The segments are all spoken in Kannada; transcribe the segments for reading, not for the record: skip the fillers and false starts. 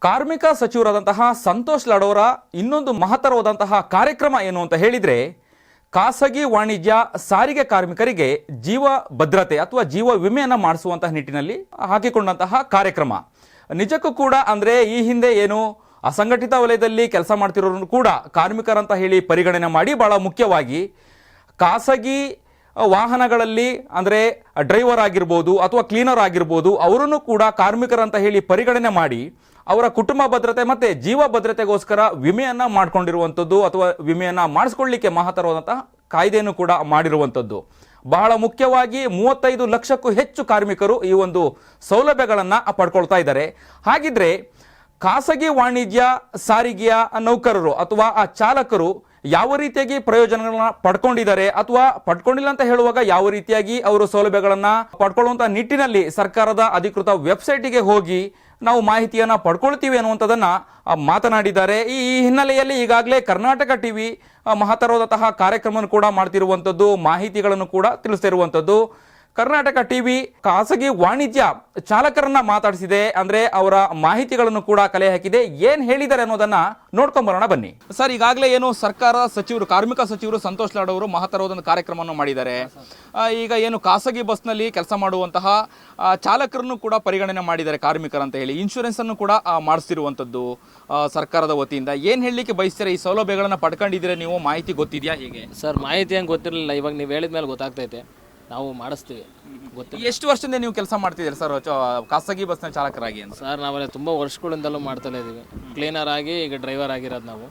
ಕಾರ್ಮಿಕ ಸಚಿವರಾದಂತಹ ಸಂತೋಷ್ ಲಾಡೋರ ಇನ್ನೊಂದು ಮಹತ್ತರವಾದಂತಹ ಕಾರ್ಯಕ್ರಮ ಏನು ಅಂತ ಹೇಳಿದರೆ ಖಾಸಗಿ ವಾಣಿಜ್ಯ ಸಾರಿಗೆ ಕಾರ್ಮಿಕರಿಗೆ ಜೀವ ಭದ್ರತೆ ಅಥವಾ ಜೀವ ವಿಮೆಯನ್ನು ಮಾಡಿಸುವಂತಹ ನಿಟ್ಟಿನಲ್ಲಿ ಹಾಕಿಕೊಂಡಂತಹ ಕಾರ್ಯಕ್ರಮ. ನಿಜಕ್ಕೂ ಕೂಡ ಅಂದರೆ ಈ ಹಿಂದೆ ಏನು ಅಸಂಘಟಿತ ವಲಯದಲ್ಲಿ ಕೆಲಸ ಮಾಡ್ತಿರೋರು ಕೂಡ ಕಾರ್ಮಿಕರಂತ ಹೇಳಿ ಪರಿಗಣನೆ ಮಾಡಿ ಬಹಳ ಮುಖ್ಯವಾಗಿ ಖಾಸಗಿ ವಾಹನಗಳಲ್ಲಿ ಅಂದರೆ ಡ್ರೈವರ್ ಆಗಿರ್ಬೋದು ಅಥವಾ ಕ್ಲೀನರ್ ಆಗಿರ್ಬೋದು ಅವರನ್ನು ಕೂಡ ಕಾರ್ಮಿಕರಂತ ಹೇಳಿ ಪರಿಗಣನೆ ಮಾಡಿ ಅವರ ಕುಟುಂಬ ಭದ್ರತೆ ಮತ್ತು ಜೀವ ಭದ್ರತೆಗೋಸ್ಕರ ವಿಮೆಯನ್ನು ಮಾಡಿಕೊಂಡಿರುವಂಥದ್ದು ಅಥವಾ ವಿಮೆಯನ್ನು ಮಾಡಿಸ್ಕೊಳ್ಳಿಕ್ಕೆ ಮಹತ್ತರವಾದಂತಹ ಕಾಯ್ದೆಯನ್ನು ಕೂಡ ಮಾಡಿರುವಂಥದ್ದು. ಬಹಳ ಮುಖ್ಯವಾಗಿ 35 ಲಕ್ಷಕ್ಕೂ ಹೆಚ್ಚು ಕಾರ್ಮಿಕರು ಈ ಒಂದು ಸೌಲಭ್ಯಗಳನ್ನು ಪಡ್ಕೊಳ್ತಾ ಇದ್ದಾರೆ. ಹಾಗಿದ್ರೆ ಖಾಸಗಿ ವಾಣಿಜ್ಯ ಸಾರಿಗೆಯ ನೌಕರರು ಅಥವಾ ಆ ಚಾಲಕರು ಯಾವ ರೀತಿಯಾಗಿ ಪ್ರಯೋಜನಗಳನ್ನ ಪಡ್ಕೊಂಡಿದ್ದಾರೆ ಅಥವಾ ಪಡ್ಕೊಂಡಿಲ್ಲ ಅಂತ ಹೇಳುವಾಗ ಯಾವ ರೀತಿಯಾಗಿ ಅವರು ಸೌಲಭ್ಯಗಳನ್ನು ಪಡ್ಕೊಳ್ಳುವಂಥ ನಿಟ್ಟಿನಲ್ಲಿ ಸರ್ಕಾರದ ಅಧಿಕೃತ ವೆಬ್ಸೈಟಿಗೆ ಹೋಗಿ ನಾವು ಮಾಹಿತಿಯನ್ನು ಪಡ್ಕೊಳ್ತೀವಿ ಅನ್ನುವಂಥದ್ದನ್ನು ಮಾತನಾಡಿದ್ದಾರೆ. ಈ ಹಿನ್ನೆಲೆಯಲ್ಲಿ ಈಗಾಗಲೇ ಕರ್ನಾಟಕ ಟಿವಿ ಮಹತ್ತರವಾದಂತಹ ಕಾರ್ಯಕ್ರಮವನ್ನು ಕೂಡ ಮಾಡ್ತಿರುವಂಥದ್ದು, ಮಾಹಿತಿಗಳನ್ನು ಕೂಡ ತಿಳಿಸ್ತಿರುವಂಥದ್ದು. ಕರ್ನಾಟಕ ಟಿವಿ ಖಾಸಗಿ ವಾಣಿಜ್ಯ ಚಾಲಕರನ್ನ ಮಾತಾಡಿಸಿದೆ, ಅಂದ್ರೆ ಅವರ ಮಾಹಿತಿಗಳನ್ನು ಕೂಡ ಕಲೆ ಹಾಕಿದೆ. ಏನ್ ಹೇಳಿದ್ದಾರೆ ಅನ್ನೋದನ್ನ ನೋಡ್ಕೊಂಬರೋಣ ಬನ್ನಿ. ಸರ್, ಈಗಾಗಲೇ ಏನು ಸರ್ಕಾರ ಸಚಿವರು ಕಾರ್ಮಿಕ ಸಚಿವರು ಸಂತೋಷ್ ಲಾಡ್ ಅವರು ಮಹತ್ತರವಾದ ಕಾರ್ಯಕ್ರಮವನ್ನು ಮಾಡಿದ್ದಾರೆ. ಈಗ ಏನು ಖಾಸಗಿ ಬಸ್ನಲ್ಲಿ ಕೆಲಸ ಮಾಡುವಂತಹ ಚಾಲಕರನ್ನು ಕೂಡ ಪರಿಗಣನೆ ಮಾಡಿದ್ದಾರೆ ಕಾರ್ಮಿಕರಂತ ಹೇಳಿ. ಇನ್ಶೂರೆನ್ಸ್ ಅನ್ನು ಕೂಡ ಮಾಡಿಸ್ತಿರುವಂಥದ್ದು ಸರ್ಕಾರದ ವತಿಯಿಂದ. ಏನು ಹೇಳಲಿಕ್ಕೆ ಬಯಸ್ತೀರಾ? ಈ ಸೌಲಭ್ಯಗಳನ್ನು ಪಡ್ಕೊಂಡಿದ್ದೀರಾ ನೀವು? ಮಾಹಿತಿ ಗೊತ್ತಿದೆಯಾ? ಹೇಗೆ ಸರ್, ಮಾಹಿತಿ ಹೆಂಗೆ ಗೊತ್ತಿರಲಿಲ್ಲ, ಇವಾಗ ನೀವು ಹೇಳಿದ ಮೇಲೆ ಗೊತ್ತಾಗ್ತೈತೆ, ನಾವು ಮಾಡಿಸ್ತೀವಿ. ಗೊತ್ತಿಲ್ಲ. ಎಷ್ಟು ವರ್ಷದಿಂದ ನೀವು ಕೆಲಸ ಮಾಡ್ತಿದ್ದೀರಿ ಸರ್ ಖಾಸಗಿ ಬಸ್ನ ಚಾಲಕರಾಗಿ? ಅಂತ ಸರ್, ನಾವೆಲ್ಲ ತುಂಬ ವರ್ಷಗಳಿಂದಲೂ ಮಾಡ್ತಲೇ ಇದ್ದೀವಿ. ಕ್ಲೀನರ್ ಆಗಿ ಈಗ ಡ್ರೈವರ್ ಆಗಿರೋದು ನಾವು.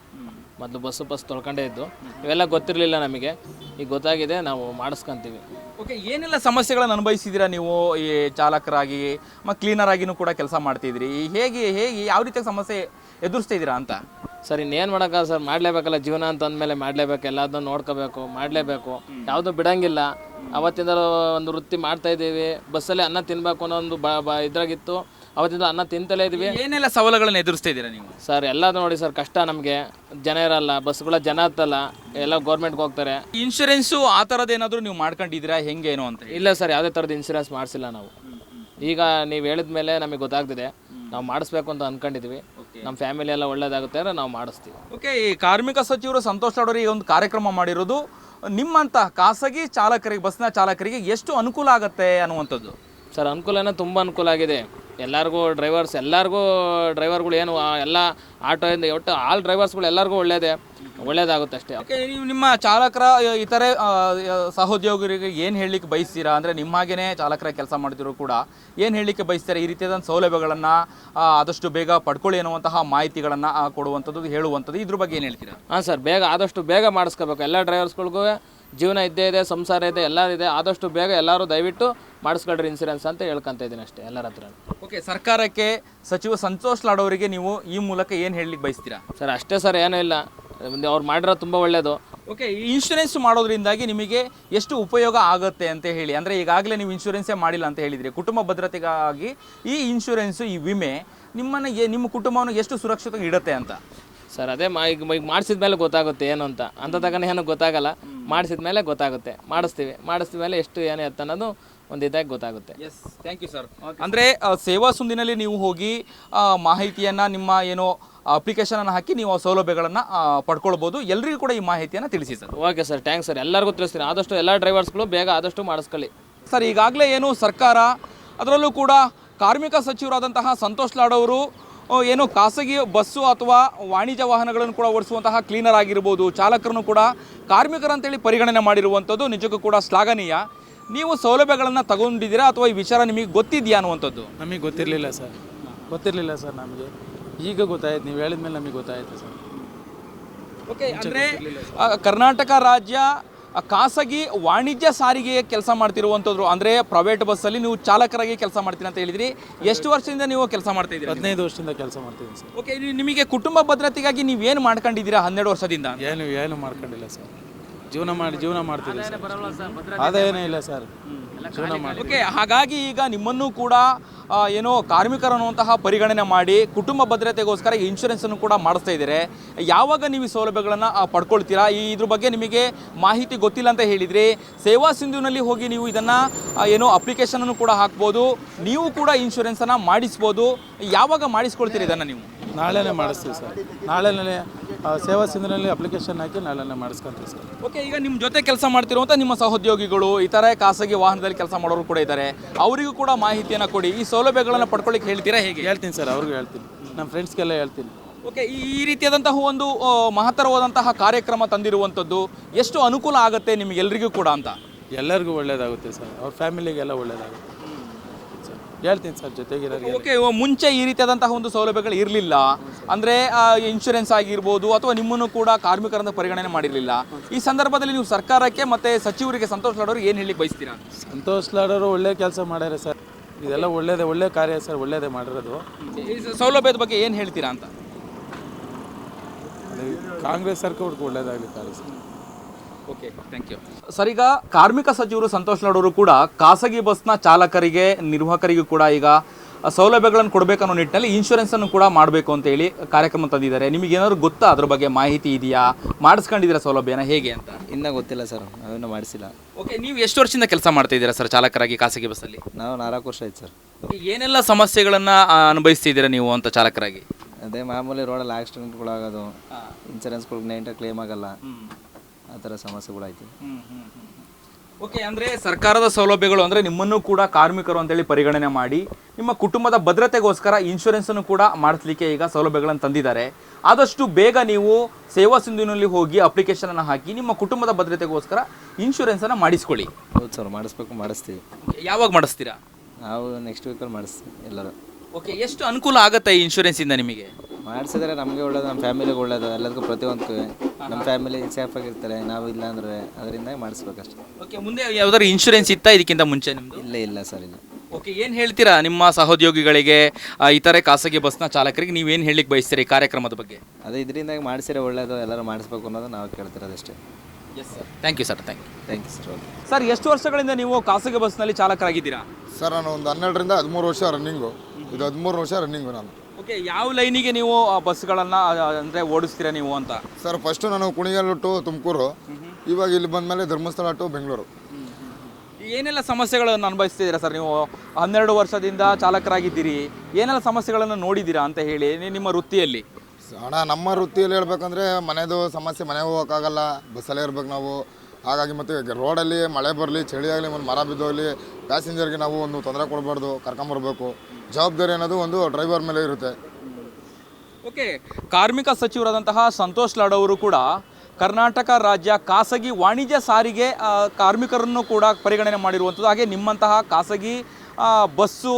ಮೊದಲು ಬಸ್ ತೊಳ್ಕೊಂಡೇ ಇದ್ದು, ಇವೆಲ್ಲ ಗೊತ್ತಿರಲಿಲ್ಲ ನಮಗೆ. ಈಗ ಗೊತ್ತಾಗಿದೆ, ನಾವು ಮಾಡಿಸ್ಕೊಂತೀವಿ. ಓಕೆ, ಏನೆಲ್ಲ ಸಮಸ್ಯೆಗಳನ್ನು ಅನುಭವಿಸಿದ್ದೀರಾ ನೀವು ಈ ಚಾಲಕರಾಗಿ ಮತ್ತು ಕ್ಲೀನರ್ ಆಗಿನೂ ಕೂಡ ಕೆಲಸ ಮಾಡ್ತಿದ್ದೀರಿ? ಹೇಗೆ ಯಾವ ರೀತಿಯ ಸಮಸ್ಯೆ ಎದುರಿಸ್ತಾ ಇದ್ದೀರಾ ಅಂತ? ಸರ್, ಇನ್ನೇನು ಮಾಡೋಕ್ಕ ಸರ್, ಮಾಡಲೇಬೇಕಲ್ಲ, ಜೀವನ ಅಂತ ಅಂದಮೇಲೆ ಮಾಡಲೇಬೇಕು, ಎಲ್ಲದನ್ನು ನೋಡ್ಕೋಬೇಕು, ಮಾಡಲೇಬೇಕು, ಯಾವುದೂ ಬಿಡೋಂಗಿಲ್ಲ. ಅವತ್ತಿಂದ ಒಂದು ವೃತ್ತಿ ಮಾಡ್ತಾಯಿದ್ದೀವಿ. ಬಸ್ಸಲ್ಲಿ ಅನ್ನ ತಿನ್ನಬೇಕು ಅನ್ನೋ ಒಂದು ಇದ್ರಾಗಿತ್ತು. ಅವತ್ತಿಂದ ಅನ್ನ ತಿಂತಲೇ ಇದ್ದೀವಿ. ಏನೆಲ್ಲ ಸವಾಲುಗಳನ್ನು ಎದುರಿಸ್ತಾ ಇದ್ದೀರಾ ನೀವು? ಸರ್, ಎಲ್ಲದು ನೋಡಿ ಸರ್, ಕಷ್ಟ ನಮಗೆ. ಜನ ಇರಲ್ಲ, ಬಸ್ಗಳ ಜನ ಹತ್ತಲ್ಲ, ಎಲ್ಲ ಗೌರ್ಮೆಂಟ್ಗೆ ಹೋಗ್ತಾರೆ. ಇನ್ಶೂರೆನ್ಸು ಆ ಥರದ್ದು ಏನಾದರೂ ನೀವು ಮಾಡ್ಕೊಂಡಿದ್ದೀರಾ ಹೆಂಗೇನು ಅಂತ? ಇಲ್ಲ ಸರ್, ಯಾವುದೇ ಥರದ ಇನ್ಶೂರೆನ್ಸ್ ಮಾಡಿಸಿಲ್ಲ ನಾವು. ಈಗ ನೀವು ಹೇಳಿದ ಮೇಲೆ ನಮಗೆ ಗೊತ್ತಾಗ್ತಿದೆ, ನಾವು ಮಾಡಿಸ್ಬೇಕು ಅಂತ ಅಂದ್ಕೊಂಡಿದ್ವಿ. ನಮ್ಮ ಫ್ಯಾಮಿಲಿ ಎಲ್ಲ ಒಳ್ಳೇದಾಗುತ್ತೆ ಅಂದರೆ ನಾವು ಮಾಡಿಸ್ತೀವಿ. ಓಕೆ, ಈ ಕಾರ್ಮಿಕ ಸಚಿವರು ಸಂತೋಷ್ ಲಾಡ್ ಅವರು ಈ ಒಂದು ಕಾರ್ಯಕ್ರಮ ಮಾಡಿರೋದು ನಿಮ್ಮಂಥ ಖಾಸಗಿ ಚಾಲಕರಿಗೆ, ಬಸ್ನ ಚಾಲಕರಿಗೆ ಎಷ್ಟು ಅನುಕೂಲ ಆಗುತ್ತೆ ಅನ್ನುವಂಥದ್ದು? ಸರ್, ಅನುಕೂಲನೇ ತುಂಬ ಅನುಕೂಲ ಆಗಿದೆ. ಎಲ್ಲರಿಗೂ ಡ್ರೈವರ್ಗಳು ಏನು ಎಲ್ಲ ಆಟೋಯಿಂದ ಒಟ್ಟು ಆಲ್ ಡ್ರೈವರ್ಸ್ಗಳು ಎಲ್ಲರಿಗೂ ಒಳ್ಳೇದಾಗುತ್ತೆ ಅಷ್ಟೇ. ಓಕೆ, ನೀವು ನಿಮ್ಮ ಚಾಲಕರ ಇತರೆ ಸಹೋದ್ಯೋಗಿಗಳಿಗೆ ಏನು ಹೇಳಲಿಕ್ಕೆ ಬಯಸ್ತೀರಾ? ಅಂದರೆ ನಿಮ್ಮ ಹಾಗೇ ಚಾಲಕರ ಕೆಲಸ ಮಾಡ್ತಿರೋ ಕೂಡ ಏನು ಹೇಳಲಿಕ್ಕೆ ಬಯಸ್ತೀರಾ? ಈ ರೀತಿಯಾದ ಸೌಲಭ್ಯಗಳನ್ನು ಆದಷ್ಟು ಬೇಗ ಪಡ್ಕೊಳ್ಳಿ ಅನ್ನುವಂತಹ ಮಾಹಿತಿಗಳನ್ನು ಕೊಡುವಂಥದ್ದು, ಹೇಳುವಂಥದ್ದು, ಇದ್ರ ಬಗ್ಗೆ ಏನು ಹೇಳ್ತೀರಾ? ಹಾಂ ಸರ್, ಆದಷ್ಟು ಬೇಗ ಮಾಡಿಸ್ಕೋಬೇಕು. ಎಲ್ಲ ಡ್ರೈವರ್ಸ್ಗಳಿಗೂ ಜೀವನ ಇದ್ದೇ ಇದೆ, ಸಂಸಾರ ಇದೆ, ಎಲ್ಲ ಇದೆ. ಆದಷ್ಟು ಬೇಗ ಎಲ್ಲರೂ ದಯವಿಟ್ಟು ಮಾಡಿಸ್ಕೊಳ್ರಿ ಇನ್ಸೂರೆನ್ಸ್ ಅಂತ ಹೇಳ್ಕೊಂತ ಇದ್ದೀನಿ ಅಷ್ಟೇ ಎಲ್ಲರ ಹತ್ರ. ಓಕೆ, ಸರ್ಕಾರಕ್ಕೆ ಸಚಿವ ಸಂತೋಷ್ ಲಾಡ್ ಅವರಿಗೆ ನೀವು ಈ ಮೂಲಕ ಏನು ಹೇಳಲಿಕ್ಕೆ ಬಯಸ್ತೀರಾ? ಸರ್, ಅಷ್ಟೇ ಸರ್, ಏನೂ ಇಲ್ಲ, ಅವ್ರು ಮಾಡಿರೋದು ತುಂಬ ಒಳ್ಳೆಯದು. ಓಕೆ, ಇನ್ಶೂರೆನ್ಸ್ ಮಾಡೋದ್ರಿಂದಾಗಿ ನಿಮಗೆ ಎಷ್ಟು ಉಪಯೋಗ ಆಗುತ್ತೆ ಅಂತ ಹೇಳಿ, ಅಂದರೆ ಈಗಾಗಲೇ ನೀವು ಇನ್ಶೂರೆನ್ಸೇ ಮಾಡಿಲ್ಲ ಅಂತ ಹೇಳಿದ್ರಿ. ಕುಟುಂಬ ಭದ್ರತೆಗಾಗಿ ಈ ಇನ್ಶೂರೆನ್ಸು, ಈ ವಿಮೆ ನಿಮ್ಮ ಕುಟುಂಬವನ್ನು ಎಷ್ಟು ಸುರಕ್ಷಿತ ಇಡುತ್ತೆ ಅಂತ? ಸರ್, ಅದೇ ಈಗ ಮಾಡಿಸಿದ ಮೇಲೆ ಗೊತ್ತಾಗುತ್ತೆ ಏನು ಅಂತ. ಅಂಥದ್ದಾಗನೇ ಏನೂ ಗೊತ್ತಾಗಲ್ಲ, ಮಾಡಿಸಿದ ಮೇಲೆ ಗೊತ್ತಾಗುತ್ತೆ. ಮಾಡಿಸಿದ ಮೇಲೆ ಎಷ್ಟು ಏನು ಎತ್ತ ಅನ್ನೋದು ಒಂದು ಇದಾಗಿ ಗೊತ್ತಾಗುತ್ತೆ. Yes, thank you sir. ಅಂದರೆ ಸೇವಾ ಸುಂದಿನಲ್ಲಿ ನೀವು ಹೋಗಿ ಮಾಹಿತಿಯನ್ನು ನಿಮ್ಮ ಏನೋ ಅಪ್ಲಿಕೇಶನನ್ನು ಹಾಕಿ ನೀವು ಆ ಸೌಲಭ್ಯಗಳನ್ನು ಪಡ್ಕೊಳ್ಬೋದು. ಎಲ್ಲರಿಗೂ ಕೂಡ ಈ ಮಾಹಿತಿಯನ್ನು ತಿಳಿಸಿ sir. Okay sir, thanks sir, ಎಲ್ಲರಿಗೂ ತಿಳಿಸ್ತೀನಿ. ಆದಷ್ಟು ಎಲ್ಲ ಡ್ರೈವರ್ಸ್ಗಳು ಬೇಗ ಆದಷ್ಟು ಮಾಡಿಸ್ಕೊಳ್ಳಿ ಸರ್. ಈಗಾಗಲೇ ಏನು ಸರ್ಕಾರ, ಅದರಲ್ಲೂ ಕೂಡ ಕಾರ್ಮಿಕ ಸಚಿವರಾದಂತಹ ಸಂತೋಷ್ ಲಾಡ್ ಅವರು ಏನು ಖಾಸಗಿ ಬಸ್ಸು ಅಥವಾ ವಾಣಿಜ್ಯ ವಾಹನಗಳನ್ನು ಕೂಡ ಓಡಿಸುವಂತಹ ಕ್ಲೀನರ್ ಆಗಿರ್ಬೋದು, ಚಾಲಕರನ್ನು ಕೂಡ ಕಾರ್ಮಿಕರಂತೇಳಿ ಪರಿಗಣನೆ ಮಾಡಿರುವಂಥದ್ದು ನಿಜಕ್ಕೂ ಕೂಡ ಶ್ಲಾಘನೀಯ. ನೀವು ಸೌಲಭ್ಯಗಳನ್ನು ತಗೊಂಡಿದ್ದೀರಾ ಅಥವಾ ಈ ವಿಚಾರ ನಿಮಗೆ ಗೊತ್ತಿದೆಯಾ ಅನ್ನುವಂಥದ್ದು? ನಮಗೆ ಗೊತ್ತಿರಲಿಲ್ಲ ಸರ್, ನಮಗೆ ಈಗ ಗೊತ್ತಾಯ್ತು, ನೀವು ಹೇಳಿದ ಮೇಲೆ ನಮಗೆ ಗೊತ್ತಾಯ್ತು ಸರ್. ಓಕೆ, ಅಂದರೆ ಕರ್ನಾಟಕ ರಾಜ್ಯ ಖಾಸಗಿ ವಾಣಿಜ್ಯ ಸಾರಿಗೆ ಕೆಲಸ ಮಾಡ್ತಿರುವಂಥದ್ದು, ಅಂದರೆ ಪ್ರೈವೇಟ್ ಬಸ್ಸಲ್ಲಿ ನೀವು ಚಾಲಕರಾಗಿ ಕೆಲಸ ಮಾಡ್ತೀನಿ ಅಂತ ಹೇಳಿದ್ರಿ. ಎಷ್ಟು ವರ್ಷದಿಂದ ನೀವು ಕೆಲಸ ಮಾಡ್ತಾ ಇದ್ದೀರಿ? 15 ವರ್ಷದಿಂದ ಕೆಲಸ ಮಾಡ್ತಿದ್ದೀನಿ ಸರ್. ಓಕೆ, ನಿಮಗೆ ಕುಟುಂಬ ಭದ್ರತೆಗಾಗಿ ನೀವೇನು ಮಾಡ್ಕೊಂಡಿದ್ದೀರಾ 12 ವರ್ಷದಿಂದ? ಏನು ಮಾಡ್ಕೊಂಡಿಲ್ಲ ಸರ್, ಜೀವನ ಮಾಡ್ತೀವಿ ಸರ್. ಅದೇನೇ ಇಲ್ಲ ಸರ್, ಜೀವನ ಮಾಡಿ. ಓಕೆ, ಹಾಗಾಗಿ ಈಗ ನಿಮ್ಮನ್ನು ಕೂಡ ಏನೋ ಕಾರ್ಮಿಕರು ಅನ್ನುವಂತಹ ಪರಿಗಣನೆ ಮಾಡಿ ಕುಟುಂಬ ಭದ್ರತೆಗೋಸ್ಕರ ಇನ್ಶೂರೆನ್ಸನ್ನು ಕೂಡ ಮಾಡಿಸ್ತಾ ಇದ್ದಾರೆ. ಯಾವಾಗ ನೀವು ಈ ಸೌಲಭ್ಯಗಳನ್ನು ಪಡ್ಕೊಳ್ತೀರಾ? ಇದ್ರ ಬಗ್ಗೆ ನಿಮಗೆ ಮಾಹಿತಿ ಗೊತ್ತಿಲ್ಲ ಅಂತ ಹೇಳಿದ್ರಿ. ಸೇವಾ ಸಿಂಧುನಲ್ಲಿ ಹೋಗಿ ನೀವು ಇದನ್ನು ಏನೋ ಅಪ್ಲಿಕೇಶನನ್ನು ಕೂಡ ಹಾಕ್ಬೋದು, ನೀವು ಕೂಡ ಇನ್ಶೂರೆನ್ಸನ್ನು ಮಾಡಿಸ್ಬೋದು. ಯಾವಾಗ ಮಾಡಿಸ್ಕೊಳ್ತೀರಿ ಇದನ್ನು ನೀವು? ನಾಳೆನೇ ಮಾಡಿಸ್ತೀವಿ ಸರ್. ನಾಳೆನೇ ಸೇವಾ ಸಿಂಧುನಲ್ಲಿ ಅಪ್ಲಿಕೇಶನ್ ಹಾಕಿ ನಾಳೆನೇ ಮಾಡಿಸ್ಕೊಂತೀವಿ ಸರ್. ಓಕೆ, ಈಗ ನಿಮ್ಮ ಜೊತೆ ಕೆಲಸ ಮಾಡ್ತಿರುವಂಥ ನಿಮ್ಮ ಸಹೋದ್ಯೋಗಿಗಳು ಇತರೆ ಖಾಸಗಿ ವಾಹನದಲ್ಲಿ ಕೆಲಸ ಮಾಡೋರು ಕೂಡ ಇದ್ದಾರೆ, ಅವರಿಗೂ ಕೂಡ ಮಾಹಿತಿಯನ್ನು ಕೊಡಿ, ಈ ಸೌಲಭ್ಯಗಳನ್ನು ಪಡ್ಕೊಳ್ಳಿಕ್ಕೆ ಹೇಳ್ತೀರಾ ಹೇಗೆ? ಹೇಳ್ತೀನಿ ಸರ್, ಅವ್ರಿಗೂ ಹೇಳ್ತೀನಿ, ನಮ್ಮ ಫ್ರೆಂಡ್ಸ್ಗೆಲ್ಲ ಹೇಳ್ತೀನಿ. ಓಕೆ, ಈ ರೀತಿಯಾದಂತಹ ಒಂದು ಮಹತ್ತರವಾದಂತಹ ಕಾರ್ಯಕ್ರಮ ತಂದಿರುವಂಥದ್ದು ಎಷ್ಟು ಅನುಕೂಲ ಆಗುತ್ತೆ ನಿಮಗೆಲ್ಲರಿಗೂ ಕೂಡ ಅಂತ? ಎಲ್ಲರಿಗೂ ಒಳ್ಳೇದಾಗುತ್ತೆ ಸರ್, ಅವ್ರ ಫ್ಯಾಮಿಲಿಗೆಲ್ಲ ಒಳ್ಳೇದಾಗುತ್ತೆ ಸರ್. ಹೇಳ್ತೀನಿ ಸರ್ ಜೊತೆಗಿರೋರಿಗೆ. ಓಕೆ, ಮುಂಚೆ ಈ ರೀತಿಯಾದಂತಹ ಒಂದು ಸೌಲಭ್ಯಗಳು ಇರಲಿಲ್ಲ ಅಂದರೆ ಇನ್ಶೂರೆನ್ಸ್ ಆಗಿರ್ಬೋದು ಅಥವಾ ನಿಮ್ಮನ್ನು ಕೂಡ ಕಾರ್ಮಿಕರನ್ನು ಪರಿಗಣನೆ ಮಾಡಿರಲಿಲ್ಲ. ಈ ಸಂದರ್ಭದಲ್ಲಿ ನೀವು ಸರ್ಕಾರಕ್ಕೆ ಮತ್ತು ಸಚಿವರಿಗೆ ಸಂತೋಷ್ ಲಾಡ್ ಏನು ಹೇಳಿಕ್ಕೆ ಬಯಸ್ತೀರಾ? ಸಂತೋಷ್ ಲಾಡೋರು ಒಳ್ಳೆ ಕೆಲಸ ಮಾಡ್ಯಾರೆ ಸರ್, ಇದೆಲ್ಲ ಒಳ್ಳೆ ಕಾರ್ಯ ಸರ್, ಒಳ್ಳೇದೇ ಮಾಡಿರೋದು. ಈ ಸೌಲಭ್ಯದ ಬಗ್ಗೆ ಏನು ಹೇಳ್ತೀರಾ ಅಂತ? ಕಾಂಗ್ರೆಸ್ ಸರ್ಕಾರಕ್ಕೆ ಒಳ್ಳೇದಾಗಲಿ ಕಾರ್ಯ sir. Okay, thank you sir. ಈಗ ಕಾರ್ಮಿಕ ಸಚಿವರು ಸಂತೋಷ್ ಲಾಡ್ ಅವರು ಕೂಡ ಖಾಸಗಿ ಬಸ್ನ ಚಾಲಕರಿಗೆ ನಿರ್ವಾಹಕರಿಗೂ ಕೂಡ ಈಗ ಸೌಲಭ್ಯಗಳನ್ನು ಕೊಡಬೇಕನ್ನೋ ನಿಟ್ಟಿನಲ್ಲಿ ಇನ್ಶೂರೆನ್ಸನ್ನು ಕೂಡ ಮಾಡಬೇಕು ಅಂತ ಹೇಳಿ ಕಾರ್ಯಕ್ರಮ ತಂದಿದ್ದಾರೆ. ನಿಮಗೆ ಏನಾದ್ರು ಗೊತ್ತಾ ಅದ್ರ ಬಗ್ಗೆ ಮಾಹಿತಿ ಇದೆಯಾ? ಮಾಡಿಸ್ಕೊಂಡಿದ್ದೀರಾ ಸೌಲಭ್ಯನ ಹೇಗೆ ಅಂತ? ಇನ್ನೂ ಗೊತ್ತಿಲ್ಲ ಸರ್, ನಾವೇನು ಮಾಡಿಸಿಲ್ಲ. ಓಕೆ, ನೀವು ಎಷ್ಟು ವರ್ಷದಿಂದ ಕೆಲಸ ಮಾಡ್ತಾ ಇದ್ದೀರಾ ಸರ್ ಚಾಲಕರಾಗಿ ಖಾಸಗಿ ಬಸ್ಸಲ್ಲಿ? ನಾವು 4 ವರ್ಷ ಆಯ್ತು ಸರ್. ಏನೆಲ್ಲ ಸಮಸ್ಯೆಗಳನ್ನು ಅನುಭವಿಸ್ತಿದ್ದೀರಾ ನೀವು ಅಂತ ಚಾಲಕರಾಗಿ? ಅದೇ ಮಾಮೂಲಿ ರೋಡಲ್ಲಿ ಆಕ್ಸಿಡೆಂಟ್ಗಳಾಗೋದು, ಇನ್ಸೂರೆನ್ಸ್ಗಳಿಗೆ ನೈಂಟಾಗಿ ಕ್ಲೇಮ್ ಆಗಲ್ಲ, ಆ ಥರ ಸಮಸ್ಯೆಗಳಾಯ್ತು. ಓಕೆ, ಅಂದರೆ ಸರ್ಕಾರದ ಸೌಲಭ್ಯಗಳು ಅಂದರೆ ನಿಮ್ಮನ್ನು ಕೂಡ ಕಾರ್ಮಿಕರು ಅಂತೇಳಿ ಪರಿಗಣನೆ ಮಾಡಿ ನಿಮ್ಮ ಕುಟುಂಬದ ಭದ್ರತೆಗೋಸ್ಕರ ಇನ್ಶೂರೆನ್ಸನ್ನು ಕೂಡ ಮಾಡಿಸ್ಲಿಕ್ಕೆ ಈಗ ಸೌಲಭ್ಯಗಳನ್ನು ತಂದಿದ್ದಾರೆ. ಆದಷ್ಟು ಬೇಗ ನೀವು ಸೇವಾ ಸಿಂಧುವಿನಲ್ಲಿ ಹೋಗಿ ಅಪ್ಲಿಕೇಶನನ್ನು ಹಾಕಿ ನಿಮ್ಮ ಕುಟುಂಬದ ಭದ್ರತೆಗೋಸ್ಕರ ಇನ್ಶೂರೆನ್ಸನ್ನು ಮಾಡಿಸ್ಕೊಳ್ಳಿ. ಹೌದು ಸರ್, ಮಾಡಿಸ್ತೀವಿ. ಯಾವಾಗ ಮಾಡಿಸ್ತೀರಾ? ನಾವು ನೆಕ್ಸ್ಟ್ ವೀಕಲ್ಲಿ ಮಾಡಿಸ್ತೀವಿ ಎಲ್ಲರೂ. ಓಕೆ, ಎಷ್ಟು ಅನುಕೂಲ ಆಗುತ್ತೆ ಈ ಇನ್ಶೂರೆನ್ಸಿಂದ ನಿಮಗೆ? ಮಾಡಿಸಿದ್ರೆ ನಮಗೆ ಒಳ್ಳೇದು, ನಮ್ಮ ಫ್ಯಾಮಿಲಿಗೆ ಒಳ್ಳೇದು, ಎಲ್ಲದಕ್ಕೂ ಪ್ರತಿಯೊಂದಕ್ಕೂ ನಮ್ಮ ಫ್ಯಾಮಿಲಿ ಸೇಫಾಗಿರ್ತಾರೆ. ನಾವು ಇಲ್ಲ ಅಂದರೆ ಅದರಿಂದ ಮಾಡಿಸ್ಬೇಕಷ್ಟೆ. ಓಕೆ, ಮುಂದೆ ಯಾವ್ದಾದ್ರು ಇನ್ಶೂರೆನ್ಸ್ ಇತ್ತಾ ಇದಕ್ಕಿಂತ ಮುಂಚೆ ನಿಮ್ಮದು? ಇಲ್ಲ ಸರ್, ಇಲ್ಲ. ಓಕೆ, ಏನು ಹೇಳ್ತೀರಾ ನಿಮ್ಮ ಸಹೋದ್ಯೋಗಿಗಳಿಗೆ, ಇತರೆ ಖಾಸಗಿ ಬಸ್ನ ಚಾಲಕರಿಗೆ ನೀವೇನು ಹೇಳಲಿಕ್ಕೆ ಬಯಸ್ತೀರಿ ಈ ಕಾರ್ಯಕ್ರಮದ ಬಗ್ಗೆ? ಅದೇ ಇದರಿಂದ ಮಾಡಿಸಿದ್ರೆ ಒಳ್ಳೇದು, ಎಲ್ಲರೂ ಮಾಡಿಸ್ಬೇಕು ಅನ್ನೋದು ನಾವು ಕೇಳ್ತಿರೋದಷ್ಟೇ. Yes sir, thank you sir. Thank you sir. Sir, ಎಷ್ಟು ವರ್ಷಗಳಿಂದ ನೀವು ಖಾಸಗಿ ಬಸ್ನಲ್ಲಿ ಚಾಲಕರಾಗಿದ್ದೀರಾ? ಸರ್, ನಾನು ಒಂದು 12ರಿಂದ 13 ವರ್ಷ ರನ್ನಿಂಗು. ಇದು 13 ವರ್ಷ ರನ್ನಿಂಗು ನಾನು. ಓಕೆ, ಯಾವ ಲೈನಿಗೆ ನೀವು ಬಸ್ಗಳನ್ನು ಅಂದರೆ ಓಡಿಸ್ತೀರಾ ನೀವು ಅಂತ? ಸರ್, ಫಸ್ಟು ನಾನು ಕುಣಿಗಲ್ ಟು ತುಮಕೂರು, ಇವಾಗ ಇಲ್ಲಿ ಬಂದಮೇಲೆ ಧರ್ಮಸ್ಥಳ ಟು ಬೆಂಗಳೂರು. ಏನೆಲ್ಲ ಸಮಸ್ಯೆಗಳನ್ನು ಅನುಭವಿಸ್ತಿದ್ದೀರಾ ಸರ್ ನೀವು? 12 ವರ್ಷದಿಂದ ಚಾಲಕರಾಗಿದ್ದೀರಿ, ಏನೆಲ್ಲ ಸಮಸ್ಯೆಗಳನ್ನು ನೋಡಿದ್ದೀರಾ ಅಂತ ಹೇಳಿ ನಿಮ್ಮ ವೃತ್ತಿಯಲ್ಲಿ? ಅಣ್ಣ, ನಮ್ಮ ವೃತ್ತಿಯಲ್ಲಿ ಹೇಳ್ಬೇಕಂದ್ರೆ ಮನೆದು ಸಮಸ್ಯೆ, ಮನೆಗೆ ಹೋಗೋಕ್ಕಾಗಲ್ಲ, ಬಸ್ಸಲ್ಲೇ ಇರ್ಬೇಕು ನಾವು. ಹಾಗಾಗಿ ಮತ್ತು ರೋಡಲ್ಲಿ ಮಳೆ ಬರಲಿ, ಚಳಿ ಆಗಲಿ, ಒಂದು ಮರ ಬಿದ್ದೋಗಲಿ, ಪ್ಯಾಸೆಂಜರ್ಗೆ ನಾವು ಒಂದು ತೊಂದರೆ ಕೊಡಬಾರ್ದು, ಕರ್ಕೊಂಬರ್ಬೇಕು. ಜವಾಬ್ದಾರಿ ಅನ್ನೋದು ಒಂದು ಡ್ರೈವರ್ ಮೇಲೆ ಇರುತ್ತೆ. ಓಕೆ, ಕಾರ್ಮಿಕ ಸಚಿವರಾದಂತಹ ಸಂತೋಷ್ ಲಾಡ್ ಅವರು ಕೂಡ ಕರ್ನಾಟಕ ರಾಜ್ಯ ಖಾಸಗಿ ವಾಣಿಜ್ಯ ಸಾರಿಗೆ ಕಾರ್ಮಿಕರನ್ನು ಕೂಡ ಪರಿಗಣನೆ ಮಾಡಿರುವಂಥದ್ದು. ಹಾಗೆ ನಿಮ್ಮಂತಹ ಖಾಸಗಿ ಬಸ್ಸು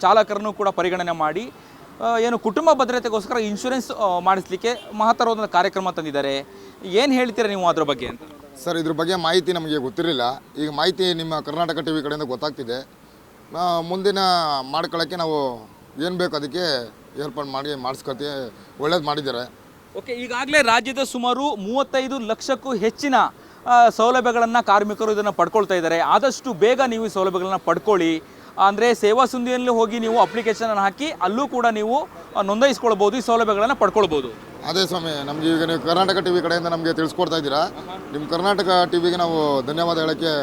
ಚಾಲಕರನ್ನು ಕೂಡ ಪರಿಗಣನೆ ಮಾಡಿ ಏನು ಕುಟುಂಬ ಭದ್ರತೆಗೋಸ್ಕರ ಇನ್ಶೂರೆನ್ಸ್ ಮಾಡಿಸ್ಲಿಕ್ಕೆ ಮಹತ್ತರವಾದ ಕಾರ್ಯಕ್ರಮ ತಂದಿದ್ದಾರೆ. ಏನು ಹೇಳ್ತೀರಾ ನೀವು ಅದ್ರ ಬಗ್ಗೆ ಅಂತ? ಸರ್, ಇದ್ರ ಬಗ್ಗೆ ಮಾಹಿತಿ ನಮಗೆ ಗೊತ್ತಿರಲಿಲ್ಲ. ಈಗ ಮಾಹಿತಿ ನಿಮ್ಮ ಕರ್ನಾಟಕ TV ಕಡೆಯಿಂದ ಗೊತ್ತಾಗ್ತಿದೆ. ಮುಂದಿನ ಮಾಡ್ಕೊಳ್ಳೋಕ್ಕೆ ನಾವು ಏನು ಬೇಕು ಅದಕ್ಕೆ ಏರ್ಪಾಡು ಮಾಡಿಸ್ಕೊತೀವಿ. ಒಳ್ಳೇದು ಮಾಡಿದ್ದಾರೆ. ಓಕೆ, ಈಗಾಗಲೇ ರಾಜ್ಯದ ಸುಮಾರು 35 ಲಕ್ಷಕ್ಕೂ ಹೆಚ್ಚಿನ ಸೌಲಭ್ಯಗಳನ್ನು ಕಾರ್ಮಿಕರು ಇದನ್ನು ಪಡ್ಕೊಳ್ತಾ ಇದ್ದಾರೆ. ಆದಷ್ಟು ಬೇಗ ನೀವು ಈ ಸೌಲಭ್ಯಗಳನ್ನು ಪಡ್ಕೊಳ್ಳಿ. ಅಂದರೆ ಸೇವಾ ಸಿಂಧುವಿನಲ್ಲಿ ಹೋಗಿ ನೀವು ಅಪ್ಲಿಕೇಶನ್ ಹಾಕಿ ಅಲ್ಲೂ ಕೂಡ ನೀವು ನೋಂದಾಯಿಸ್ಕೊಳ್ಬೋದು, ಈ ಸೌಲಭ್ಯಗಳನ್ನು ಪಡ್ಕೊಳ್ಬೋದು. ಅದೇ ಸ್ವಾಮಿ, ನಮಗೆ ಈಗ ನೀವು ಕರ್ನಾಟಕ TV ಕಡೆಯಿಂದ ನಮಗೆ ತಿಳಿಸ್ಕೊಡ್ತಾ ಇದ್ದೀರಾ. ನಿಮ್ಮ ಕರ್ನಾಟಕ TVಗೆ ನಾವು ಧನ್ಯವಾದ ಹೇಳೋಕ್ಕೆ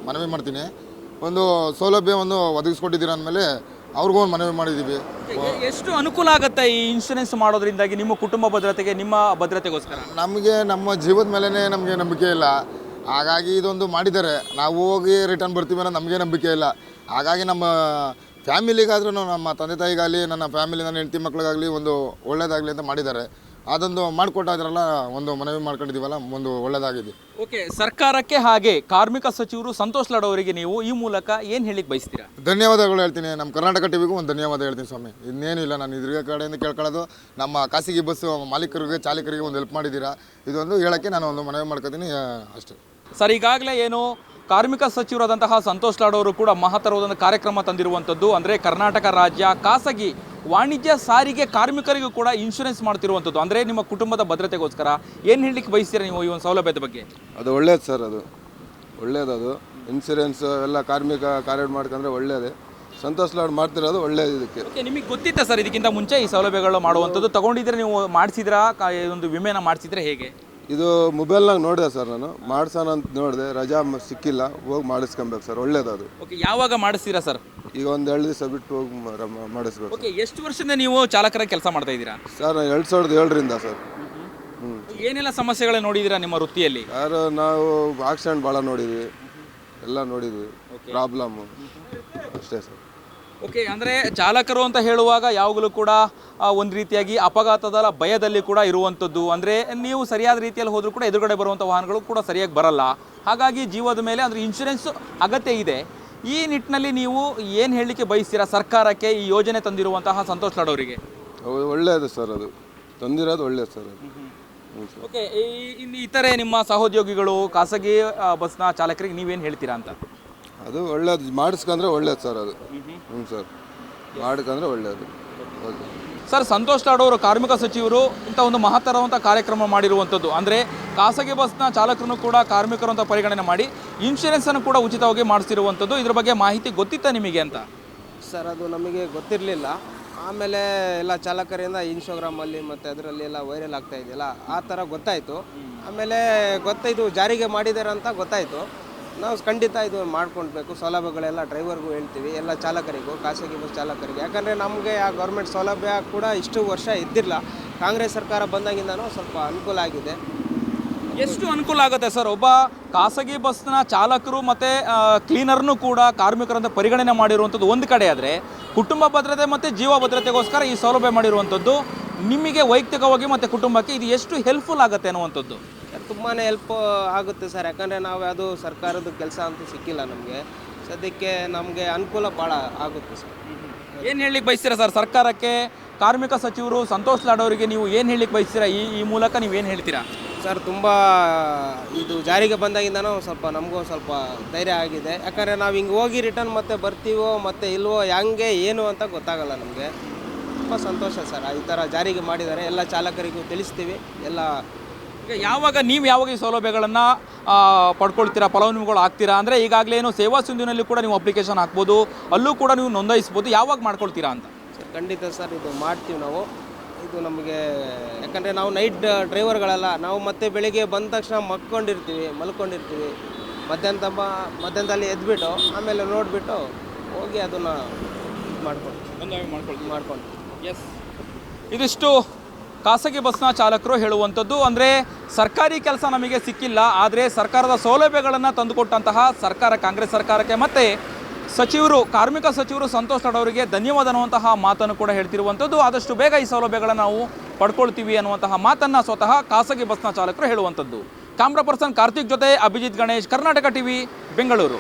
ಮನವಿ ಮಾಡ್ತೀನಿ. ಒಂದು ಸೌಲಭ್ಯವನ್ನು ಒದಗಿಸ್ಕೊಟ್ಟಿದ್ದೀರಾ ಅಂದಮೇಲೆ ಅವ್ರಿಗೂ ಒಂದು ಮನವಿ ಮಾಡಿದ್ದೀವಿ. ಎಷ್ಟು ಅನುಕೂಲ ಆಗುತ್ತೆ ಈ ಇನ್ಶೂರೆನ್ಸ್ ಮಾಡೋದ್ರಿಂದಾಗಿ ನಿಮ್ಮ ಕುಟುಂಬ ಭದ್ರತೆಗೆ, ನಿಮ್ಮ ಭದ್ರತೆಗೋಸ್ಕರ? ನಮಗೆ ನಮ್ಮ ಜೀವದ ಮೇಲೇ ನಮಗೆ ನಂಬಿಕೆ ಇಲ್ಲ. ಹಾಗಾಗಿ ಇದೊಂದು ಮಾಡಿದ್ದಾರೆ. ನಾವು ಹೋಗಿ ರಿಟರ್ನ್ ಬರ್ತೀವಿ ಅನ್ನೋ ನಮಗೆ ನಂಬಿಕೆ ಇಲ್ಲ. ಹಾಗಾಗಿ ನಮ್ಮ ಫ್ಯಾಮಿಲಿಗಾದ್ರೂ, ನಮ್ಮ ತಂದೆ ತಾಯಿಗಾಗಲಿ, ನನ್ನ ಫ್ಯಾಮಿಲಿ, ನನ್ನ ಹೆಂಡತಿ ಮಕ್ಳಿಗಾಗಲಿ ಒಂದು ಒಳ್ಳೇದಾಗಲಿ ಅಂತ ಮಾಡಿದ್ದಾರೆ. ಅದೊಂದು ಮಾಡಿಕೊಟ್ಟಾದ್ರಲ್ಲ, ಒಂದು ಮನವಿ ಮಾಡ್ಕೊಂಡಿದ್ದೀವಲ್ಲ, ಒಂದು ಒಳ್ಳೇದಾಗಿದೆ. ಓಕೆ, ಸರ್ಕಾರಕ್ಕೆ ಹಾಗೆ ಕಾರ್ಮಿಕ ಸಚಿವರು ಸಂತೋಷ್ ಲಾಡ್ ಅವರಿಗೆ ನೀವು ಈ ಮೂಲಕ ಏನು ಹೇಳಿಕ್ಕೆ ಬಯಸ್ತೀರಾ? ಧನ್ಯವಾದಗಳು ಹೇಳ್ತೀನಿ. ನಮ್ಮ ಕರ್ನಾಟಕ TVಗೂ ಒಂದು ಧನ್ಯವಾದ ಹೇಳ್ತೀನಿ ಸ್ವಾಮಿ. ಇನ್ನೇನಿಲ್ಲ, ನಾನು ಇದ್ರ ಕಡೆಯಿಂದ ಕೇಳ್ಕೊಳ್ಳೋದು ನಮ್ಮ ಖಾಸಗಿ ಬಸ್ ಮಾಲೀಕರಿಗೆ, ಚಾಲಕರಿಗೆ ಒಂದು ಹೆಲ್ಪ್ ಮಾಡಿದ್ದೀರಾ. ಇದೊಂದು ಹೇಳೋಕ್ಕೆ ನಾನು ಒಂದು ಮನವಿ ಮಾಡ್ಕೊತೀನಿ ಅಷ್ಟೇ. ಸರ್, ಈಗಾಗಲೇ ಏನು ಕಾರ್ಮಿಕ ಸಚಿವರಾದಂತಹ ಸಂತೋಷ್ ಲಾಡ್ ಅವರು ಕೂಡ ಮಹತ್ತರವಾದ ಕಾರ್ಯಕ್ರಮ ತಂದಿರುವಂಥದ್ದು. ಅಂದರೆ ಕರ್ನಾಟಕ ರಾಜ್ಯ ಖಾಸಗಿ ವಾಣಿಜ್ಯ ಸಾರಿಗೆ ಕಾರ್ಮಿಕರಿಗೂ ಕೂಡ ಇನ್ಶೂರೆನ್ಸ್ ಮಾಡ್ತಿರುವಂಥದ್ದು. ಅಂದರೆ ನಿಮ್ಮ ಕುಟುಂಬದ ಭದ್ರತೆಗೋಸ್ಕರ ಏನು ಹೇಳಲಿಕ್ಕೆ ಬಯಸ್ತೀರಾ ನೀವು ಈ ಒಂದು ಸೌಲಭ್ಯದ ಬಗ್ಗೆ? ಅದು ಒಳ್ಳೇದು ಸರ್, ಅದು ಒಳ್ಳೇದು. ಇನ್ಸೂರೆನ್ಸ್ ಎಲ್ಲ ಕಾರ್ಮಿಕ ಕಾರ್ಡ್ ಮಾಡ್ಕೊಂಡ್ರೆ ಒಳ್ಳೇದೇ. ಸಂತೋಷ್ ಲಾಡ್ ಮಾಡ್ತಿರೋದು ಒಳ್ಳೇದು. ಇದಕ್ಕೆ ಓಕೆ, ನಿಮಗೆ ಗೊತ್ತಿತ್ತಾ ಸರ್ ಇದಕ್ಕಿಂತ ಮುಂಚೆ ಈ ಸೌಲಭ್ಯಗಳು ಮಾಡುವಂಥದ್ದು? ತಗೊಂಡಿದ್ರೆ ನೀವು ಮಾಡಿಸಿದ್ರಾ, ಒಂದು ವಿಮೆನ ಮಾಡಿಸಿದ್ರೆ ಹೇಗೆ? ಇದು ಮೊಬೈಲ್ನಾಗ ನೋಡಿದೆ ಸರ್, ನಾನು ಮಾಡ್ಸೋಣ ಅಂತ ನೋಡಿದೆ, ರಜಾ ಸಿಕ್ಕಿಲ್ಲ, ಹೋಗಿ ಮಾಡಿಸ್ಕೊಬೇಕು ಸರ್. ಒಳ್ಳೇದು ಅದು. ಓಕೆ, ಯಾವಾಗ ಮಾಡಿಸ್ತೀರಾ ಸರ್? ಈಗ ಒಂದು 2 ದಿವಸ ಬಿಟ್ಟು ಹೋಗಿ ಮಾಡಿಸ್ಬೇಕು. ಓಕೆ, ಎಷ್ಟು ವರ್ಷದಿಂದ ನೀವು ಚಾಲಕರ ಕೆಲಸ ಮಾಡ್ತಾ ಇದ್ದೀರಾ? ಸರ್ 2007ರಿಂದ ಸರ್. ಏನೆಲ್ಲ ಸಮಸ್ಯೆಗಳೇ ನೋಡಿದ್ದೀರಾ ನಿಮ್ಮ ವೃತ್ತಿಯಲ್ಲಿ? ಸರ್ ನಾವು ಆಕ್ಸಿಡೆಂಟ್ ಭಾಳ ನೋಡಿದ್ವಿ, ಎಲ್ಲ ನೋಡಿದ್ವಿ, ಪ್ರಾಬ್ಲಮ್ಮು ಅಷ್ಟೇ ಸರ್. ಓಕೆ, ಅಂದರೆ ಚಾಲಕರು ಅಂತ ಹೇಳುವಾಗ ಯಾವಾಗಲೂ ಕೂಡ ಒಂದು ರೀತಿಯಾಗಿ ಅಪಘಾತದ ಭಯದಲ್ಲಿ ಕೂಡ ಇರುವಂಥದ್ದು. ಅಂದರೆ ನೀವು ಸರಿಯಾದ ರೀತಿಯಲ್ಲಿ ಹೋದರೂ ಕೂಡ ಎದುರುಗಡೆ ಬರುವಂಥ ವಾಹನಗಳು ಕೂಡ ಸರಿಯಾಗಿ ಬರಲ್ಲ. ಹಾಗಾಗಿ ಜೀವದ ಮೇಲೆ ಅಂದರೆ ಇನ್ಶೂರೆನ್ಸ್ ಅಗತ್ಯ ಇದೆ. ಈ ನಿಟ್ಟಿನಲ್ಲಿ ನೀವು ಏನು ಹೇಳಲಿಕ್ಕೆ ಬಯಸ್ತೀರಾ ಸರ್ಕಾರಕ್ಕೆ, ಈ ಯೋಜನೆ ತಂದಿರುವಂತಹ ಸಂತೋಷ್ ಲಾಡ್ ಅವರಿಗೆ? ಒಳ್ಳೆಯದು ಸರ್, ಅದು ತಂದಿರೋದು ಒಳ್ಳೆಯದು ಸರ್ ಅದು. ಹ್ಞೂ ಸರ್. ಓಕೆ, ಇನ್ನು ಇತರೆ ನಿಮ್ಮ ಸಹೋದ್ಯೋಗಿಗಳು ಖಾಸಗಿ ಬಸ್ನ ಚಾಲಕರಿಗೆ ನೀವೇನು ಹೇಳ್ತೀರಾ ಅಂತ? ಅದು ಒಳ್ಳೇದು, ಮಾಡಿಸ್ಕೊಂಡ್ರೆ ಒಳ್ಳೇದು ಸರ್ ಅದು. ಹ್ಞೂ ಸರ್, ಮಾಡ್ಕೊಂಡ್ರೆ ಒಳ್ಳೆಯದು. ಓಕೆ ಸರ್, ಸಂತೋಷ್ ಲಾಡ್ ಅವರು ಕಾರ್ಮಿಕ ಸಚಿವರು ಇಂಥ ಒಂದು ಮಹತ್ತರವಂಥ ಕಾರ್ಯಕ್ರಮ ಮಾಡಿರುವಂಥದ್ದು. ಅಂದರೆ ಖಾಸಗಿ ಬಸ್ನ ಚಾಲಕರನ್ನು ಕೂಡ ಕಾರ್ಮಿಕರು ಅಂತ ಪರಿಗಣನೆ ಮಾಡಿ ಇನ್ಶೂರೆನ್ಸನ್ನು ಕೂಡ ಉಚಿತವಾಗಿ ಮಾಡಿಸಿರುವಂಥದ್ದು. ಇದ್ರ ಬಗ್ಗೆ ಮಾಹಿತಿ ಗೊತ್ತಿತ್ತಾ ನಿಮಗೆ ಅಂತ? ಸರ್, ಅದು ನಮಗೆ ಗೊತ್ತಿರಲಿಲ್ಲ. ಆಮೇಲೆ ಎಲ್ಲ ಚಾಲಕರಿಂದ ಇನ್ಸ್ಟಾಗ್ರಾಮಲ್ಲಿ ಮತ್ತು ಅದರಲ್ಲಿ ಎಲ್ಲ ವೈರಲ್ ಆಗ್ತಾ ಇದೆಯಲ್ಲ, ಆ ಥರ ಗೊತ್ತಾಯಿತು. ಆಮೇಲೆ ಇದು ಜಾರಿಗೆ ಮಾಡಿದ್ದಾರೆ ಅಂತ ಗೊತ್ತಾಯಿತು. ನಾವು ಖಂಡಿತ ಇದು ಮಾಡ್ಕೊಳ್ಬೇಕು. ಸೌಲಭ್ಯಗಳೆಲ್ಲ ಡ್ರೈವರ್ಗೂ ಹೇಳ್ತೀವಿ, ಎಲ್ಲ ಚಾಲಕರಿಗೂ, ಖಾಸಗಿ ಬಸ್ ಚಾಲಕರಿಗೆ. ಯಾಕಂದರೆ ನಮಗೆ ಆ ಗೌರ್ಮೆಂಟ್ ಸೌಲಭ್ಯ ಕೂಡ ಇಷ್ಟು ವರ್ಷ ಇದ್ದಿರಲಿಲ್ಲ. ಕಾಂಗ್ರೆಸ್ ಸರ್ಕಾರ ಬಂದಾಗಿಂದನೂ ಸ್ವಲ್ಪ ಅನುಕೂಲ ಆಗಿದೆ. ಎಷ್ಟು ಅನುಕೂಲ ಆಗುತ್ತೆ ಸರ್? ಒಬ್ಬ ಖಾಸಗಿ ಬಸ್ನ ಚಾಲಕರು ಮತ್ತು ಕ್ಲೀನರ್ನು ಕೂಡ ಕಾರ್ಮಿಕರಂತ ಪರಿಗಣನೆ ಮಾಡಿರುವಂಥದ್ದು ಒಂದು ಕಡೆ ಆದರೆ, ಕುಟುಂಬ ಭದ್ರತೆ ಮತ್ತು ಜೀವ ಭದ್ರತೆಗೋಸ್ಕರ ಈ ಸೌಲಭ್ಯ ಮಾಡಿರುವಂಥದ್ದು ನಿಮಗೆ ವೈಯಕ್ತಿಕವಾಗಿ ಮತ್ತು ಕುಟುಂಬಕ್ಕೆ ಇದು ಎಷ್ಟು ಹೆಲ್ಪ್ಫುಲ್ ಆಗುತ್ತೆ ಅನ್ನುವಂಥದ್ದು? ತುಂಬಾ ಹೆಲ್ಪ್ ಆಗುತ್ತೆ ಸರ್. ಯಾಕಂದರೆ ನಾವು ಅದು ಸರ್ಕಾರದ ಕೆಲಸ ಅಂತೂ ಸಿಕ್ಕಿಲ್ಲ ನಮಗೆ. ಸದ್ಯಕ್ಕೆ ನಮಗೆ ಅನುಕೂಲ ಭಾಳ ಆಗುತ್ತೆ ಸರ್. ಏನು ಹೇಳಲಿಕ್ಕೆ ಬಯಸ್ತೀರಾ ಸರ್ ಸರ್ಕಾರಕ್ಕೆ? ಕಾರ್ಮಿಕ ಸಚಿವರು ಸಂತೋಷ್ ಲಾಡ್ ಅವರಿಗೆ ನೀವು ಏನು ಹೇಳಲಿಕ್ಕೆ ಬಯಸ್ತೀರಾ? ಈ ಮೂಲಕ ನೀವೇನು ಹೇಳ್ತೀರಾ ಸರ್? ತುಂಬ ಇದು ಜಾರಿಗೆ ಬಂದಾಗಿಂದನೂ ಸ್ವಲ್ಪ ನಮಗೂ ಸ್ವಲ್ಪ ಧೈರ್ಯ ಆಗಿದೆ. ಯಾಕಂದರೆ ನಾವು ಹಿಂಗೆ ಹೋಗಿ ರಿಟರ್ನ್ ಮತ್ತೆ ಬರ್ತೀವೋ ಮತ್ತೆ ಇಲ್ವೋ, ಹೆಂಗೆ ಏನು ಅಂತ ಗೊತ್ತಾಗಲ್ಲ ನಮಗೆ. ತುಂಬ ಸಂತೋಷ ಸರ್, ಈ ಥರ ಜಾರಿಗೆ ಮಾಡಿದ್ದಾರೆ. ಎಲ್ಲ ಚಾಲಕರಿಗೂ ತಿಳಿಸ್ತೀವಿ ಎಲ್ಲ. ಈಗ ಯಾವಾಗ ಈ ಸೌಲಭ್ಯಗಳನ್ನು ಪಡ್ಕೊಳ್ತೀರಾ, ಫಲಾನುಭವಿಗಳು ಆಗ್ತೀರಾ? ಅಂದರೆ ಈಗಾಗಲೇ ಏನು ಸೇವಾ ಸಿಂಧುನಲ್ಲಿ ಕೂಡ ನೀವು ಅಪ್ಲಿಕೇಶನ್ ಹಾಕ್ಬೋದು, ಅಲ್ಲೂ ಕೂಡ ನೀವು ನೋಂದಾಯಿಸ್ಬೋದು. ಯಾವಾಗ ಮಾಡ್ಕೊಳ್ತೀರಾ ಅಂತ? ಸರ್, ಖಂಡಿತ ಸರ್, ಇದು ಮಾಡ್ತೀವಿ ನಾವು. ಇದು ನಮಗೆ ಯಾಕಂದರೆ ನಾವು ನೈಟ್ ಡ್ರೈವರ್ಗಳಲ್ಲ ನಾವು. ಮತ್ತೆ ಬೆಳಿಗ್ಗೆ ಬಂದ ತಕ್ಷಣ ಮಲ್ಕೊಂಡಿರ್ತೀವಿ. ಮಧ್ಯಾಹ್ನದಲ್ಲಿ ಎದ್ಬಿಟ್ಟು ಆಮೇಲೆ ನೋಡಿಬಿಟ್ಟು ಹೋಗಿ ಅದನ್ನು ಮಾಡ್ಕೊಂಡು. ಎಸ್, ಇದಿಷ್ಟು ಖಾಸಗಿ ಬಸ್ನ ಚಾಲಕರು ಹೇಳುವಂಥದ್ದು. ಅಂದರೆ ಸರ್ಕಾರಿ ಕೆಲಸ ನಮಗೆ ಸಿಕ್ಕಿಲ್ಲ, ಆದರೆ ಸರ್ಕಾರದ ಸೌಲಭ್ಯಗಳನ್ನು ತಂದುಕೊಟ್ಟಂತಹ ಕಾಂಗ್ರೆಸ್ ಸರ್ಕಾರಕ್ಕೆ ಮತ್ತು ಕಾರ್ಮಿಕ ಸಚಿವರು ಸಂತೋಷ್ ಲಾಡ್ ಅವರಿಗೆ ಧನ್ಯವಾದ ಅನ್ನುವಂತಹ ಮಾತನ್ನು ಕೂಡ ಹೇಳ್ತಿರುವಂಥದ್ದು. ಆದಷ್ಟು ಬೇಗ ಈ ಸೌಲಭ್ಯಗಳನ್ನು ನಾವು ಪಡ್ಕೊಳ್ತೀವಿ ಅನ್ನುವಂತಹ ಮಾತನ್ನು ಸ್ವತಃ ಖಾಸಗಿ ಬಸ್ನ ಚಾಲಕರು ಹೇಳುವಂಥದ್ದು. ಕ್ಯಾಮ್ರಾ ಪರ್ಸನ್ ಕಾರ್ತಿಕ್ ಜೊತೆ ಅಭಿಜಿತ್ ಗಣೇಶ್, ಕರ್ನಾಟಕ ಟಿವಿ, ಬೆಂಗಳೂರು.